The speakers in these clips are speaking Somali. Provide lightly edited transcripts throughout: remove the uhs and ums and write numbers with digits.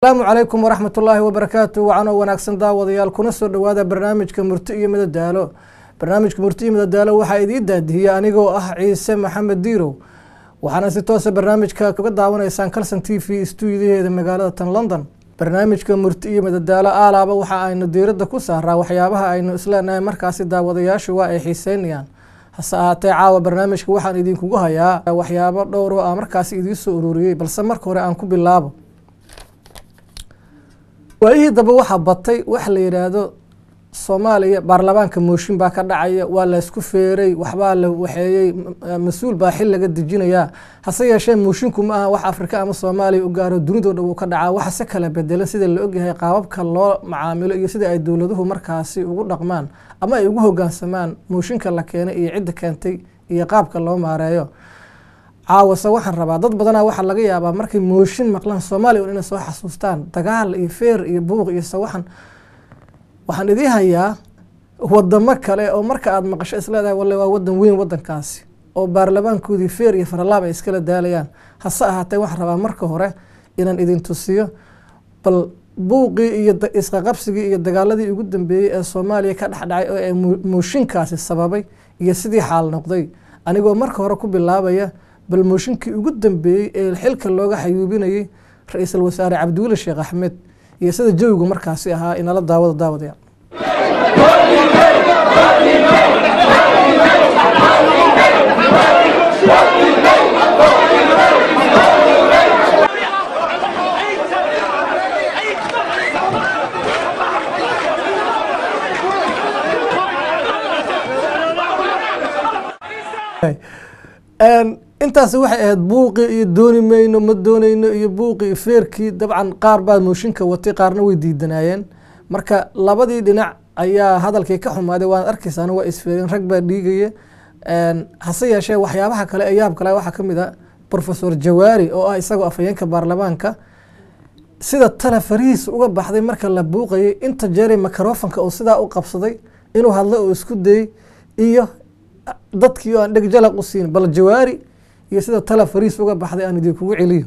السلام عليكم ورحمة الله وبركاته وعنا وناكسن داوديال كنا سو دوادا برنامجka murti iyo madadaalo barnaamijka murti iyo madadaalo waxa idin daadiyay anigoo ah Ciise Maxamed Diiro waxaana si toos ah barnaamijka kaga daawanaysaan Kalsan TV studio-deeda magaalada London barnaamijka murti iyo madadaalo alaaba waxa aynu diirada ku saaraa waxyaabaha aynu isleenahay markaasi daawadayaashu waa ay xiiseynayaan hase ahaatee caawa barnaamijka waxaan idinkugu hayaa waxyaabo dhowr oo markaasi idin soo ururiyay balse marka hore aan ku bilaabo waayihii daba waxa batay wax la yiraahdo Soomaaliya baarlamaanka mooshin baa ka dhacaya waa la isku feeray waxba la waxeeyay mas'uul baa xil laga dejinaya hase yeeshee moosinku ma aha wax Afrika ama Soomaaliya u gaaro dunida oo ka dhaca waxa si kala bedelan sida la ogyahay qaababka loo macaamilo iyo sida ay dawladuhu markaasi ugu dhaqmaan ama ay ugu hoggaansamaan mooshinka la keenay iyo cid keentay iyo qaabka loo maareeyo caawasa waxaan rabaa dad badan waxa laga yaabaa markay mooshin maqlaan Soomaaliya inay soo xasuustaan dagaal iyo feer iyo buuq iyo sawaxan waxaan idin hayaa wadamo kale oo marka aad maqasho isleedahay wallahi waa wadan weyn wadankaasi oo baarlamaankoodii feer iyo faralaab ay iskala daalayaan hase ahaatee waxaan rabaa marka hore inaan idin tusiyo bal buuqii iyo isqa qabsigii iyo dagaaladii ugu dambeeyay ee Soomaaliya ka dhaxdhacay oo ay mooshinkaasi sababay iyo sidii xaal noqday anigoo marka hore ku bilaabaya bal mooshinkii ugu dambeeyay ee xilka looga xayuubinayay ra'iisul wasaare Cabdulle Sheekh Axmed iyo sida jawigu markaasi ahaa in la daawadaya intaas waxay ahayd buuqi iyo dooni mayno ma doonayno iyo buuqi feerkii dabcan qaar baa mooshinka watay qaarna way diidanayeen marka labadii dhinac ayaa hadalkii ka xumaaday waan arkaysaan waa isfeereen rag baa dhiigaya hase yeeshee waxyaabaha kale ee yaab kale waxa kamid ah Professor Jawaari oo ah isagoo afayeenka baarlamaanka sida talafariis uga baxday marka la buuqayay inta jeeray mikrofoonka oo sida u qabsaday inuu hadlo oo isku day iyo dadkii oo aan dhig jalaq u siin bal Jawaari iyo sida talafariis uga baxday aan idin kugu celiyo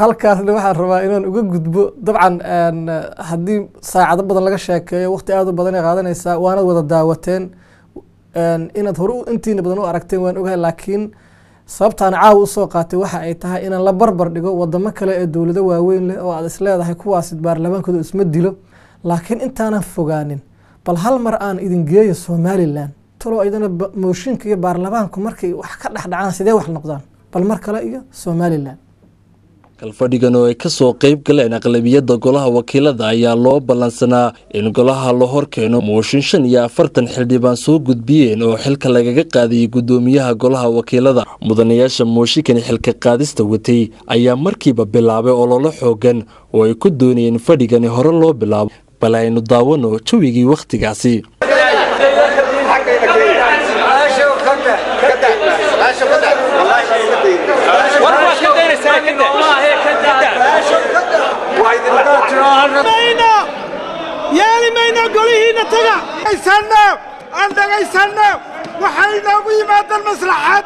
halkaasna waxaan rabaa inaan uga gudbo dabcan haddii saacado badan laga sheekeeyo waqti aad u badan ay qaadanaysaa waana wada daawateen inaad hore intiina badan u aragteen waan ogahay laakiin sababtaan caaw u soo qaatay waxa ay tahay inaan la barbar dhigo wadamo kale ee dawlado waaweyn leh oo aad isleedahay kuwaas baarlamaankooda isma dilo laakiin intaanan fogaanin bal hal mar aan idin geeyo Somaliland talo ayadana mooshinka iyo baarlamaanku markay wax ka dhaxdhacaan sidee wax noqdaan bal mar kale iyo Somaliland kalfadhigan oo ay ka soo qayb galeen aqlabiyada golaha wakiilada ayaa loo balansanaa in golaha la horkeeno mooshin 45 xildhibaan soo gudbiyeen oo xilka lagaga qaadiyay gudoomiyaha golaha wakiilada mudanayaasha mooshinkan xilka qaadista watay ayaa markiiba bilaabay olole xoogan oo ay ku doonayeen fadhigan hore loo bilaabo bal aynu daawano jawigii waqtigaasi يالي ماينا قوليهنا تقع عندنا وحينا قوي مادا المصلحات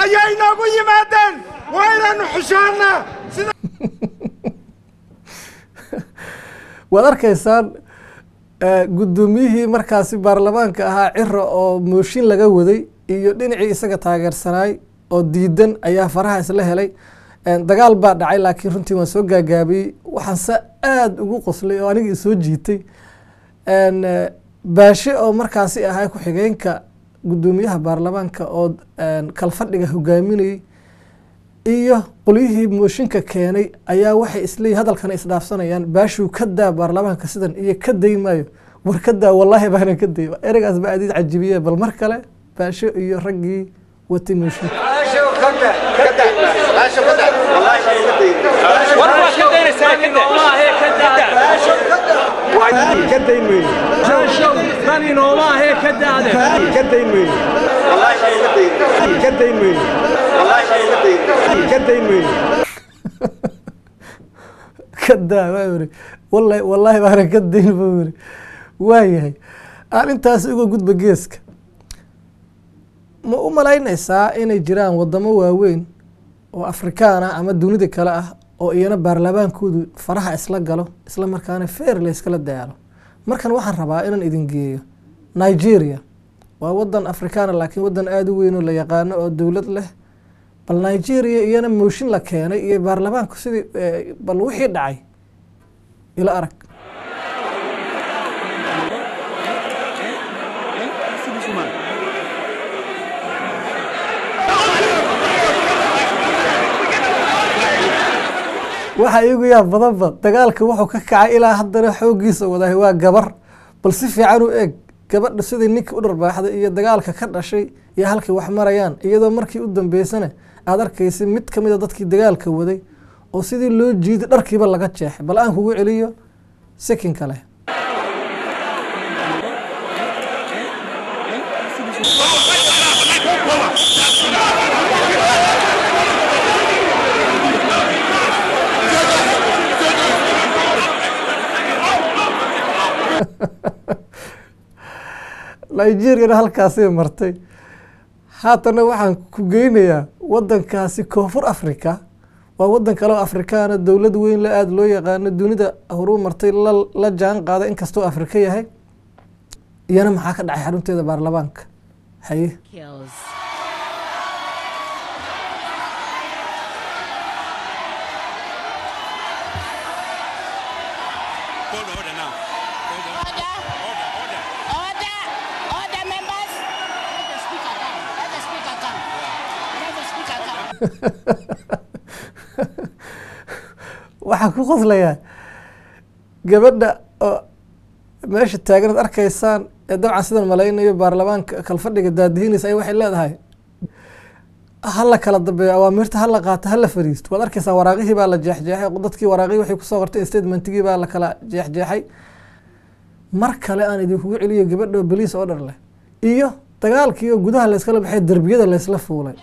أيينا قوي مادا وإلا نحشانا وذلكيسان قدوميهي مركاسي بارلمانك ahaa ciro oo mooshin laga waday iyo dhinacii isaga taageersanay oo diidan ayaa faraha isla helay dagaal baa dhacay laakiin runtii waan soo gaagaabiyay waxaan aad ugu qoslay oo aniga soo jiitay baashe oo markaasi ahaa ku xigeenka gudoomiyaha baarlamaanka oo kalfadhiga hogaaminayay iyo qoliyihii mooshinka keenay ayaa waxay isla hadalkan isdhaafsanayaan baashu ka daa baarlamaanka sidan iyo ka deymaayo war ka daa wallahi baana ka deeyay eragaas baa aad cajibiye bal mar kale baashe iyo raggii watay mooshin كدا والله ما كدين بوري وايهي أنتاس إيجو جود بجيسك ما malaynaysaa inay jiraan wadamo waaweyn oo Afrikaana ama dunida kale ah oo iyana baarlamaankoodu faraha isla galo isla markaana fair la iskala dayaalo markan waxaan rabaa inaan idin geeyo Nigeria waa wadan Afrikaan laakiin wadan aad u weyn oo la yaqaan oo dawlad leh bal Nigeria iyana mooshin la keenay iyo baarlamaanku sidii bal wixii dhacay ila arag waxa iyagu yaa badanba dagaalka wuxuu ka kacay ilaa haddana xoogiisa wadahay waa gabar bal si fiican u eeg gabadha sidii ninka u dharbaaxday iyo dagaalka ka dhashay iyo halkii wax marayaan iyadoo markii u dambeysana aad arkaysay mid ka mid ah dadkii dagaalka waday oo sidii loo jiiday dharkiiba laga jeexay bal aan kugu celiyo sekin kale Nigeria halkaasay martay haatana waxaan ku geynayaa wadankaasi Koonfur Afrika waa wadan kale oo Afrikaan dawlad weyn la aad loo yaqaan dunida horu martay la jaan qaaday in kasto Afrika yahay iyana maxaa ka dhacay xarunteeda baarlamaanka haye waxaan ku qoslayaa gabadha oo meesha taagan arkaysaan ee dabcan sidan malaynayo baarlamaanka kalfadhiga daadihiinaysa ay waxay leedahay hala kala dambeeyo awaamirta hala qaato hala fariisto waad arkaysaa waraaqihii baa la jeexjeexay dadkii waraaqihii waxay kusoo qortay statementigii baa la kala jeexjeexay mar kale aan idinkugu celiyo gabadha oo boliis oo dhar leh iyo dagaalkii oo gudaha la iskala baxay darbiyada la isla fuulay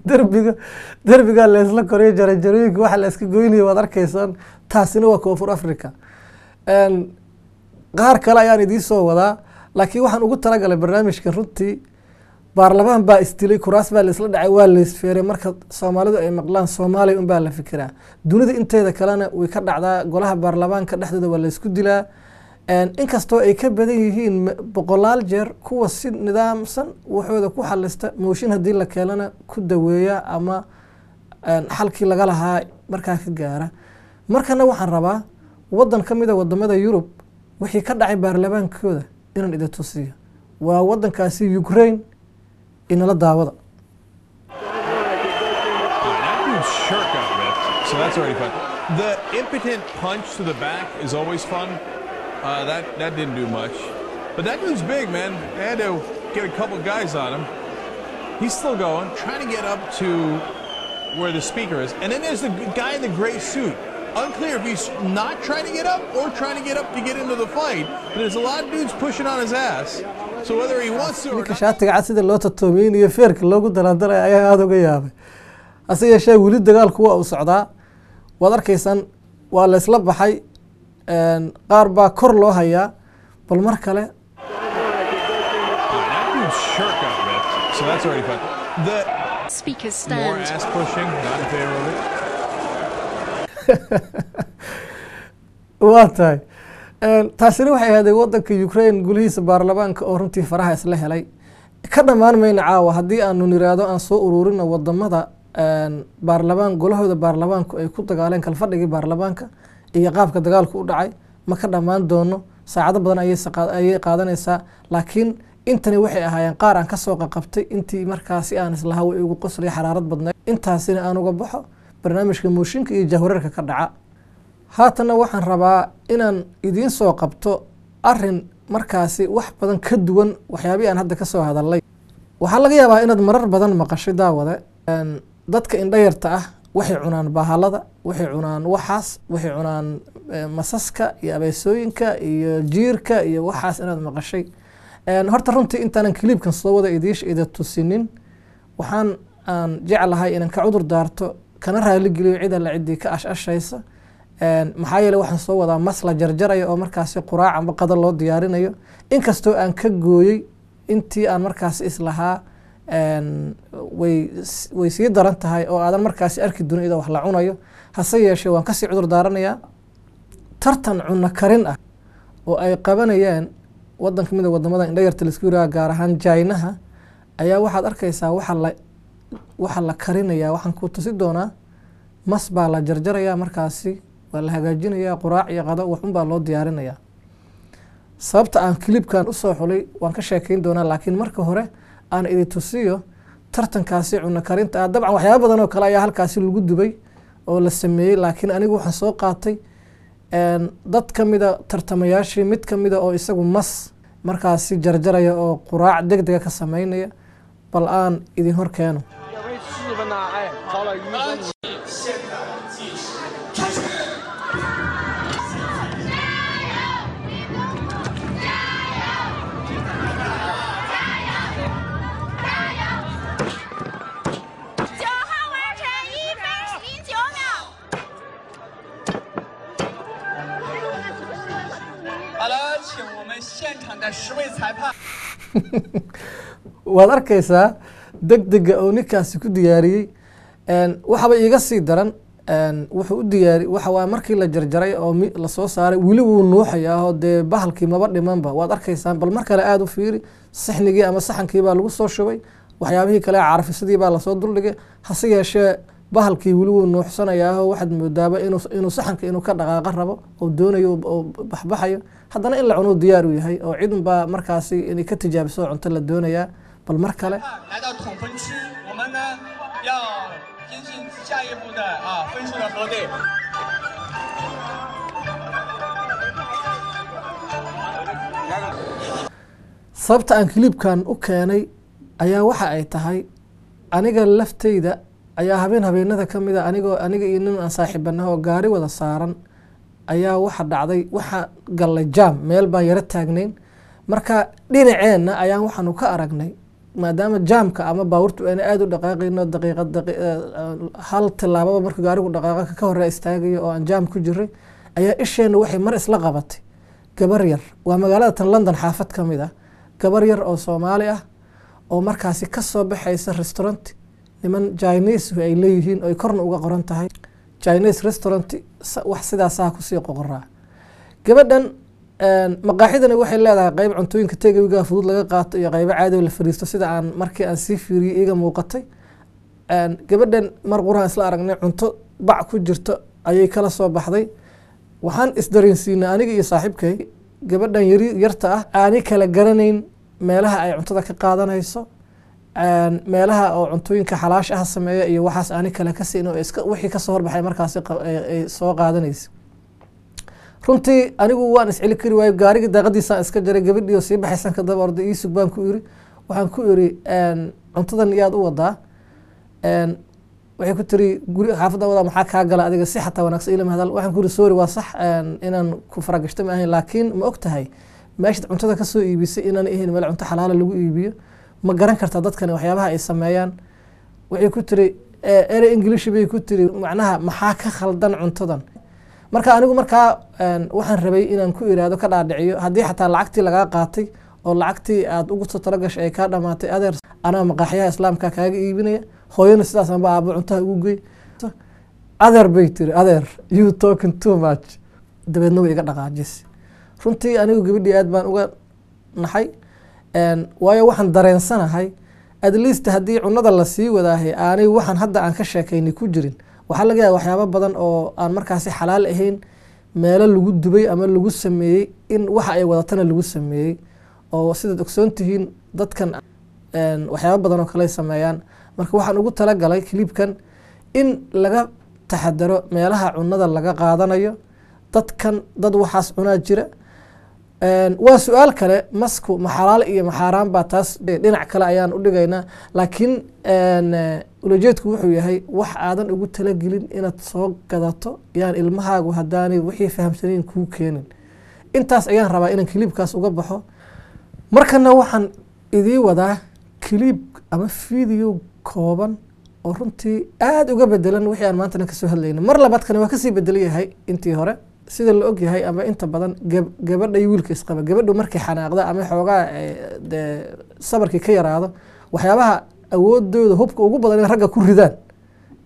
دربيga la isla koriyo jarooyinka waxa la iska goynayo waad arkaysaan taasina waa Koonfur Afrika qaar kale ayaan idin soo wadaa laakiin waxaan ugu talagalay barnaamijkan runtii baarlamaan baa istilay kuraas baa la isla dhacay waa la isfeeray marka Soomaalidu ay maqlaan Soomaaliya un baa la fikiraa dunida inteeda kalena way ka dhacdaa golaha baarlamaanka dhexdooda waa la isku dilaa inkastoo ay ka badan yihiin boqolaal jeer kuwa si nidaamsan waxooda ku xalista mooshin hadii la keenana ku daweeya ama xalkii laga lahaa markaa ka gaara markana waxaan rabaa wadan ka mid ah wadamada Yurub wixii ka dhacay baarlamaankooda inaan idin tusiyo waa wadankaasi Ukraine inala daawada So that's already fun. The impotent punch to the back is always fun. That didn't do much. But that dude's big, man. They had to get a couple guys on him. He's still going, trying to get up to where the speaker is. And then there's the guy in the gray suit. Unclear if he's not trying to get up or trying to get up to get into the fight. But there's a lot of dudes pushing on his ass. So whether he wants to or not... shaatiga sida loo tatoomiyo feerka loogu dalandalay ayaa aad uga yaabay. Ase yeeshee weli dagaalku waa u socdaa. Waad arkaysan waa la isla baxay qaar baa kor loo hayaa bal mar kale So that's already fun. The speakers stand. More ass pushing, not in favor of it. waa tahay taasina waxay ahayd wadanka Ukraine gulihiisa baarlamaanka oo runtii faraha isla helay ka dhamaan mayna caawa haddii aanu niraado aan soo ururino wadamada baarlamaan golahooda baarlamaanku ay ku dagaaleen kalfadhigii baarlamaanka iyo qaabka dagaalku u dhacay ma ka dhamaan doono saacado badan ayay qaadanaysaa laakiin intani waxay ahaayeen qaar aan kasoo qaqabtay intii markaasi aan islahaa way igu qoslay xaraarad badnayd intaasina aan uga baxo barnaamijka mooshinka iyo jahwareerka ka dhaca haatana waxaan rabaa inaan idiin soo qabto arin markaasi wax badan ka duwan waxyaabihii aan hadda kasoo hadalay waxaa laga yaabaa inaad marar badan maqashay daawade dadka indhayarta ah waxay cunaan bahalada waxay cunaan waxaas waxay cunaan masaska iyo abeesooyinka iyo jiirka iyo waxaas inaad maqashay horta runtii intaanan kiliibkan soo wada ida tusinin waxaan aan jeclahay inaan ka cudur daarto kana raali geliyo cid alla ciddii ka ashashaysa maxaa yeelay waxaan soo wadaa mas la jarjaraya oo markaasi quraac amba qada loo diyaarinayo inkastoo aan ka gooyey intii aan markaasi islahaa way sii daran tahay oo aadan markaasi arki doonin ida wax la cunayo hase yeeshee waan kasii cudur daaranayaa tartan cunno karin ah oo ay qabanayaan wadan kamid a wadamada indhayarta laisku yiraha gaar ahaan jaynaha ayaa waxaad arkaysaa waxa la karinayaa waxaan ku tusi doonaa mas baa la jarjarayaa markaasi waa la hagaajinayaa quraac iyo qado waxun baa loo diyaarinayaa sababta aan kilibkan usoo xulay waan ka sheekeyn doonaa laakiin marka hore aan idi tusiyo tartankaasi cunno karinta ah dabcan waxyaaba badan oo kale ayaa halkaasi lagu dubay oo la sameeyey laakiin anigu waxaan soo qaatay dad kamida tartamayaashii mid kamida oo isagu mas markaasi jarjaraya oo quraac degdega ka sameynaya bal aan idin hor keeno waad arkaysaa degdega oo ninkaasi ku diyaariyey waxaba iiga sii daran wuxuu u diyaari waxa markii la jarjaray oo lasoo saaray weli wuu nuuxayaa oo dee bahalkii maba dhimanba waad arkaysaan bal mar kale aada u fiiri sixnigii ama saxankii baa lagu soo shubay waxyaabihii kale carafisadii baa lasoo duldhigay hase yeeshee bahalkii weli wuu nuuxsanayaa waxaad moodaaba inuu saxanka inuu ka dhaqaaqa rabo oo doonayo oo baxbaxayo haddana in la cuno diyaar u yahay oo cid unbaa markaasi inay ka tijaabiso cunto la doonayaa bal mar kale sababta aan kilibkan u keenay ayaa waxa ay tahay aniga lafteyda ayaa habeenada kamid a aniga iyo nin aan saaxiibanaha oo gaari wada saaran ayaa waxa dhacday waxa gallay jaam meel baan yaro taagnayn marka dhinaceenna ayaan waxaanu ka aragnay maadaama jaamka ama baabuurtu ayna aada u dhaqaaqayno hal tilaababa marka gaarigu dhaqaaqa ka hore istaagayo oo aan jaam ku jiray ayaa isheenna waxay mar isla qabatay gabar yar waa magaalada tan London xaafad kamid ah gabar yar oo Soomaali ah oo markaasi ka soo baxaysa restaurant niman Chinese ay leeyihiin oo korna uga qoran tahay Chinese restaurant wax sidaas ah ku sii qoqoraa gabadhan maqaaxidana waxay leedahay qayb cuntooyinka takeaway fudud laga qaato iyo qayb caadi oo la fariisto sida aan markii aan sii fiiriyay iga muuqatay gabadhan mar quraan isla aragnay cunto bac ku jirto ayay kala soo baxday waxaan isdareensiinay aniga iyo saaxiibkay gabadhan yarta ah aan kala garanayn meelaha ay cuntada ka qaadanayso meelaha oo cuntooyinka xalaash ah sameeyo iyo waxaas aan kala ka siin oo iska wixii ka soo horbaxay markaas ay soo qaadanayso runtii anigu waan isceli kari waayay gaariga daaqadiisa iska jaray gabadhii oo sii baxaysan ka daba orday ii sugbaan ku iri waxaan ku iri cuntadan iyaad u wadaa waxay ku tiri guri xaafadda wada maxaa kaa gala adiga si xataa wanaagsan ilaa hadal waxaan ku iri sorry waa sax inaan ku faragashto ma ahayn laakiin ma ogtahay meesha cuntada ka soo iibisay inaan ahayn meel cunto xalaal lagu iibiyo ma garan kartaa dadkani waxyaabaha ay sameeyaan waxay ku tiri erey English bay ku tiri macnaha maxaa ka khaldan cuntadan marka anigu markaa waxaan rabay inaan ku iraado ka dhaadhiciyo haddii xataa lacagtii lagaa qaatay oo lacagtii aad ugu soo talagashay ay kaa dhamaatay adeer anaa maqaaxiyaha islaamka kaaga iibinaya hooyana sidaas anba aabo cuntaha ugu gey adeer bay tiri adeer you talking too much dabeedna way iga dhaqaajis runtii anigu gabadhii aad baan uga naxay waayo waxaan dareensanahay at least haddii cunada la sii wadaahay aanay waxaan hadda aan ka sheekaynay ku jirin waxaa laga yaabaa waxyaabo badan oo aan markaasi xalaal ahayn meelo lagu dubay ama lagu sameeyey in waxa ay wadatana lagu sameeyey oo sidaad ogsoon tihiin dadkan waxyaabo badan oo kale sameeyaan marka waxaan ugu talagalay clipkan in laga taxadaro meelaha cunada laga qaadanayo dadkan dad waxaas cunaa jira waa su'aal kale masku ma xalaal iyo ma xaaraan baa taas dhinac kale ayaan u dhigaynaa laakiin ulajeedku wuxuu yahay wax aadan ugu talagelin inaad soo gadato yaan ilmahaagu haddaanay wixii fahamsanayn kuu keenin intaas ayaan rabaa inaan clipkaas uga baxo markana waxaan idii wadaa clip ama video kooban oo runtii aad uga bedelan wixii aan maanta ka soo hadlaynay mar labaadkana waa kasii bedelan yahay intii hore sida la og yahay ama inta badan gabadha iyo wiilka isqaba gabadhu markay xanaaqda ama xoogaa sabarkii ka yaraado waxyaabaha awoodooda hubka ugu badan in ragga ku ridaan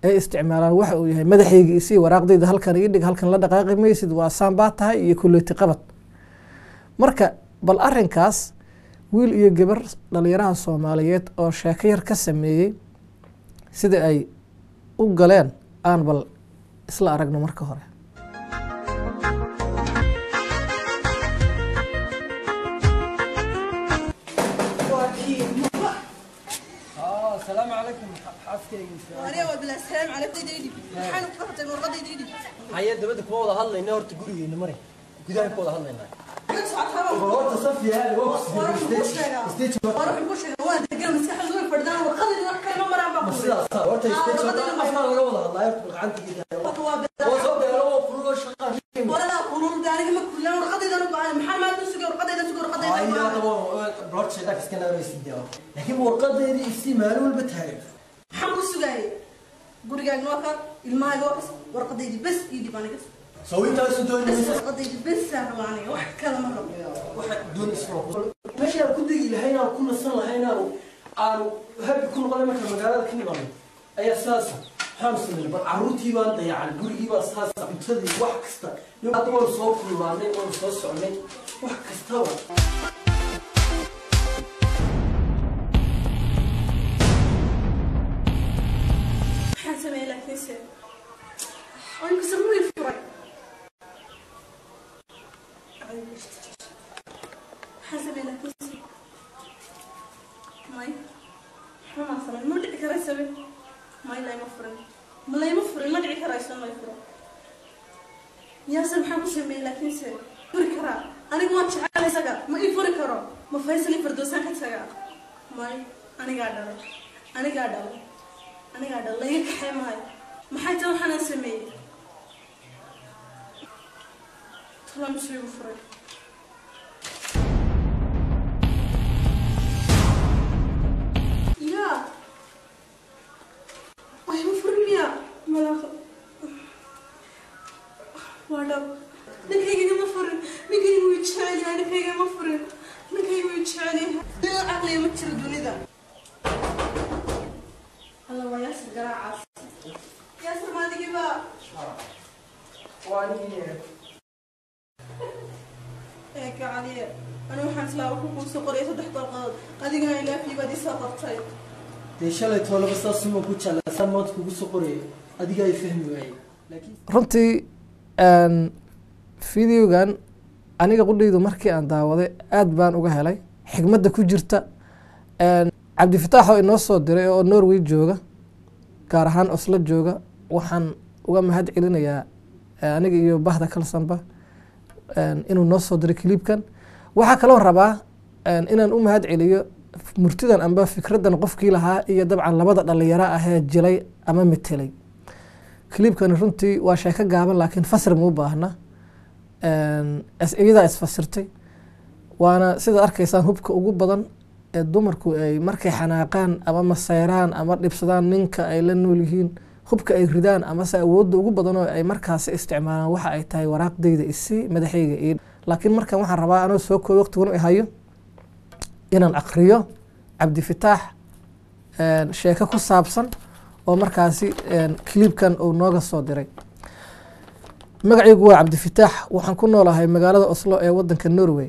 ay isticmaalaan waxa uu yahay madaxayga isii waraaqdayda halkan ii dhig halkan la dhaqaaqi maysid waa saambaa tahay iyo kuleyti qabad marka bal arrinkaas wiil iyo gabar dhalinyaraha Soomaaliyeed oo sheeko yar ka sameeyay sida ay u galeen aan bal isla aragno marka hore السلام عليكم حاسكي أنا وبلا السلام عليكم ديدي حنا قفت المرقد ديدي هيا دبد كودا هادلينا horta gurigeena mari gudaha kooda hadlayna horta safiya واروح بوشنا وانا دقنا مسح زوي فردان وقضي كلمه مرة بقول horta stage afka laga wada hadlayo gacanta ولا قولوا داري ما كلنا ورقدي دانو محمد نسوق ورقدي نسوق ورقدي هيا طبعا بلوت شيء ذاك كنا رئيسيده لكن ورقدي استعمال والبتاعي محمد سوقاي غوريغا نوكا الماغا ورقدي بس يدي بانكس سويت اسدون ورقدي بس يعني واحد كلام مره واحد دون اسمه ماشي كنت لهينا كنا سنه لهينا aan habi kun qolay marka magaalada ka nimaano ayaa saas xamsan bal caruurtii baan dayacan gurigii baa saas cuntadii wax kasta hadda waan soo kulmaanay waan soo socnay wax kasta حسب لك نسي أنا كسرني الفرق حسب لك نسي ماي ما فرن ما دعي كراسة ماي لا يمفرن ما لا يمفرن ما دعي كراسة ما يفرن يا سبحان سمي لك نسي فركرا أنا ما أتشعل سجا ما يفركرا ما فايسني فردوسان كتسجا ماي أنا قاعدة أنا قاعدة أنا قاعدة الله يكحي ماي ما حد يروح أنا سمي طلع مسوي بفرق يا أي مفرق يا ملاك وادا نكيجي مفرق نكيجي ويتشالي أنا كيجي مفرق نكيجي ويتشالي لا عقلي متشر دوني ذا الله وياسر قراعة ياسر ما تجي بقى واني هيك علي أنا وحنت لا وحكم سقرية تحت القاضي أدينا إلى في بدي سقطتي deeshalay toona basta suma ku jala samad kugu soo qoray adiga ay fahmi waayay laakiin runtii videogan aniga qudhaydu markii aan daawaday aad baan uga helay xigmadda ku jirta cabdifataax oo inoo soo diray oo Norway jooga gaar ahaan Oslo jooga waxaan uga mahad celinayaa aniga iyo bahda kalsanba inuu noo soo diray clipkan waxa kale oo rabaa inaan u mahad celiyo murtidan amba fikradan qofkii lahaa iyo dabcan labada dhalinyaro ah ee jilay ama metelay clipkan runtii waa sheeko gaaban laakiin fasir ma u baahna iyada isfasirtay waana sida arkaysaan hubka ugu badan ee dumarku ay markay xanaaqaan ama masayraan ama dhibsadaan ninka ay la nool yihiin hubka ay ridaan ama se awoodda ugu badan oo ay markaas isticmaalaan waxa ay tahay waraaqdayda isi madaxayga iyo laakiin markan waxaan rabaa anoo soo koob waqtigan u hayo inaan aqriyo cabdifataax sheeko ku saabsan oo markaasi clipkan uu nooga soo diray magacaygu waa cabdifataax waxaan ku noolahay magaalada Oslo ee wadanka Norway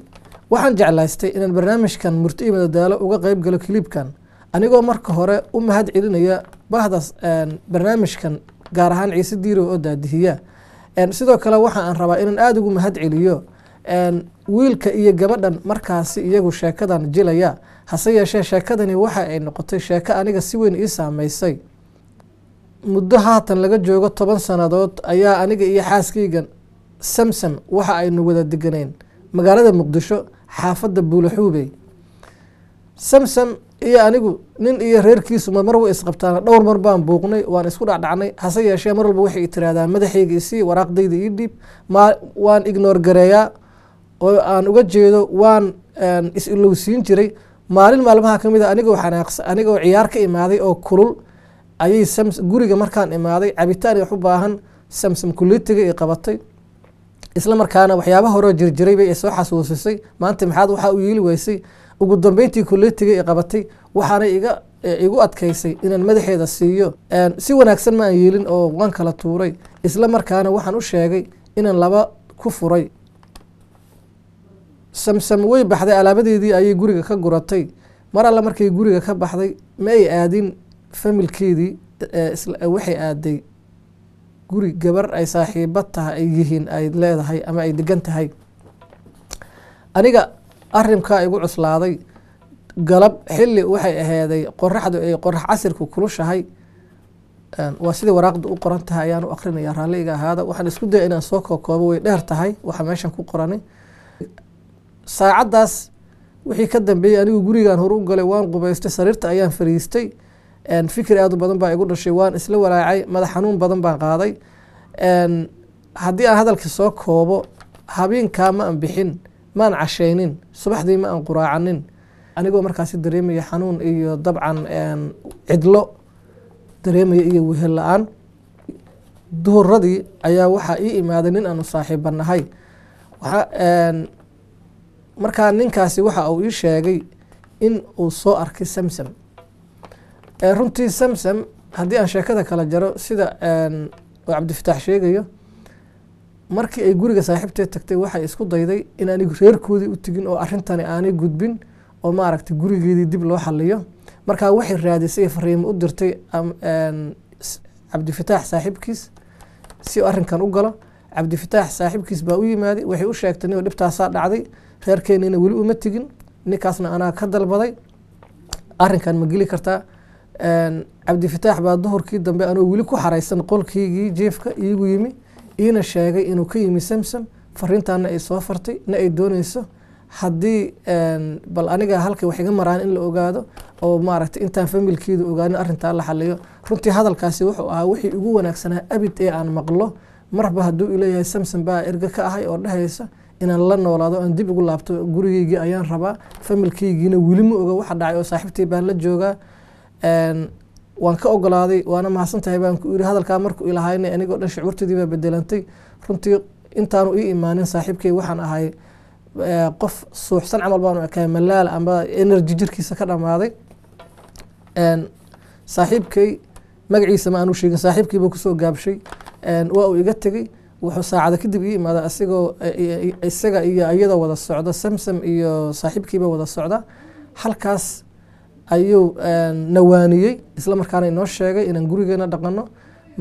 waxaan jeclaystay inaan barnaamijkan murti iyo madadaalo uga qayb galo clipkan anigoo marka hore u mahad celinaya bahdas barnaamijkan gaar ahaan Ciise Diiro oo daadihiya sidoo kale waxa aan rabaa inaan aad ugu mahad celiyo wiilka iyo gabadhan markaasi iyagu sheekadan jilaya hase yeeshee sheekadani waxa ay noqotay sheeko aniga si weyn ii saameysay muddo haatan laga joogo 10 sanadood ayaa aniga iyo xaaskaygan samsam waxa aynu wada deganeen magaalada muqdisho xaafadda buulaxuubey samsam iyo anigu nin iyo reerkiisu mar way isqabtaan dhowr mar baan buuqnay waan isku dhacdhacnay hase yeeshee mar walba waxay tiraahdaa madaxayga isii waraaqdayda ii dhiib waan ignore gareeyaa oo aan uga jeedo waan is-ilowsiin jiray maalin maalmaha ka mid a anigoo xanaaqsan anigoo ciyaar ka imaaday oo kulul ayay guriga markaan imaaday cabitaan wax u baahan samsam kuleetiga ay qabatay isla markaana waxyaabo hore jirjiray bay soo xasuusisay maanta maxaad waxa u yeeli weysay ugu dambeyntii kuleetiga ay qabatay waxaana igu adkaysay inaan madaxeeda siiyo si wanaagsan ma aan yeelin oo waan kala tuuray isla markaana waxaan u sheegay inaan laba ku furay samsam way baxday alaabadeedii ayay guriga ka guratay mar alla markay guriga ka baxday ma ay aadin familkeedii waxay aaday guri gabar ay saaxiibad tahay ay yihiin ay leedahay ama ay degan tahay aniga arrinkaa igu cuslaaday galab xilli waxay ahaaday qoraxdu ay qorax casirku kulushahay waa sidii waraaqdu u qoran tahay ayaan u akhrinayaa raalliga ahaada waxaan isku daya inaan soo kookoobo way dheer tahay waxa meeshan ku qoranay saacaddaas wixii ka dambeeyey anigu gurigaan hore u galay waan qubaystay sariirta ayaan fariistay fikir aad u badan baa igu dhashay waan isla walaacay madax xanuun badan baan qaaday haddii aan hadalka soo koobo habeenkaa ma aan bixin maan cashaynin subaxdii ma aan quraacanin anigoo markaasi dareemaya xanuun iyo dabcan cidlo dareemaya iyo wehel la-aan duhuradii ayaa waxaa ii imaaday nin aanu saaxiibanahay markaa ninkaasi waxa uu ii sheegay in uu soo arkay samsam runtii samsam haddii aan sheekada kala jaro sida oo cabdifataax sheegayo markii ay guriga saaxiibteed tagtay waxay isku dayday in anigu reerkoodii u tegin oo arrintani aanay gudbin oo maaragtay gurigeedii dib loo xaliyo markaa waxay raadisay fariimo u dirtay cabdifataax saaxiibkiis si arrinkan u galo cabdifataax saaxiibkiis baa u yimaaday waxay u sheegtay inuu dhibtaasaa dhacday reerkeenina weli uma tegin ninkaasna anaa ka dalbaday arrinkan ma geli kartaa cabdifataax baa duhurkii dambe anoo weli ku xaraysan qolkiygii jeefka iigu yimi iina sheegay inuu ka yimi samsam fariintaana ay soo fartay na ay dooneyso haddii bal aniga halka wax iga maraan in la ogaado oo maaragtay intaan familkeedu ogaanin arrintaa la xaliyo runtii hadalkaasi wuxuu ahaa wixii ugu wanaagsanaa abid ee aan maqlo marba hadduu ileeyahay samsam baa erga ka ahay oo dhehaysa inaan la noolaado aan dib ugu laabto gurigeygii ayaan rabaa familkeygiina weli ma oga waxa dhacay oo saaxiibtay baan la joogaa waan ka ogolaaday waana mahadsan tahay baan ku iri hadalkaa markuu ilahaynay anigoo dhan shucuurtadii baa bedelantay runtii intaanu ii imaanin saaxiibkay waxaan ahay qof suuxsan camal baanu ekay malaal amba energy jirkiisa ka dhamaaday saaxiibkay magaciisa ma aanu sheegin saaxiibkiiba kusoo gaabshay waa uu iga tegey wuxuu saacada kadib ii imaada isaga iyo iyada wada socda samsam iyo saaxiibkiiba wada socda halkaas ayuu nawaaniyey isla markaana inoo sheegay inaan gurigeena dhaqano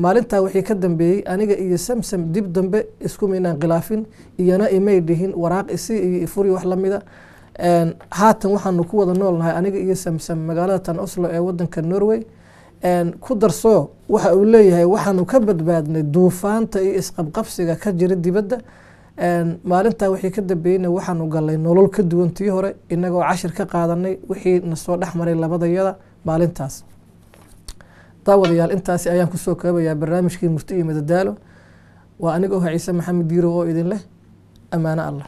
maalintaa wixii ka dambeeyey aniga iyo samsam dib dambe isku maynaan khilaafin iyana imay dhihin waraaq isi iyo ifuri wax lamida haatan waxaanu ku wada noolnahay aniga iyo samsam magaalada tan Oslo ee wadanka Norway ku darso waxa uu leeyahay waxaanu ka badbaadnay duufaanta iyo isqabqabsiga ka jira dibadda maalintaa wixii ka dambeeyeyna waxaanu galay nolol ka duwan tii hore inagoo cashir ka qaadanay wixii na soo dhexmaray labadayada maalintaas daawadayaal intaasi ayaan kusoo koobayaa barnaamijkii murti iyo madadaalo waa anigoo Ciise Maxamed Diiro oo idin leh amaana Allah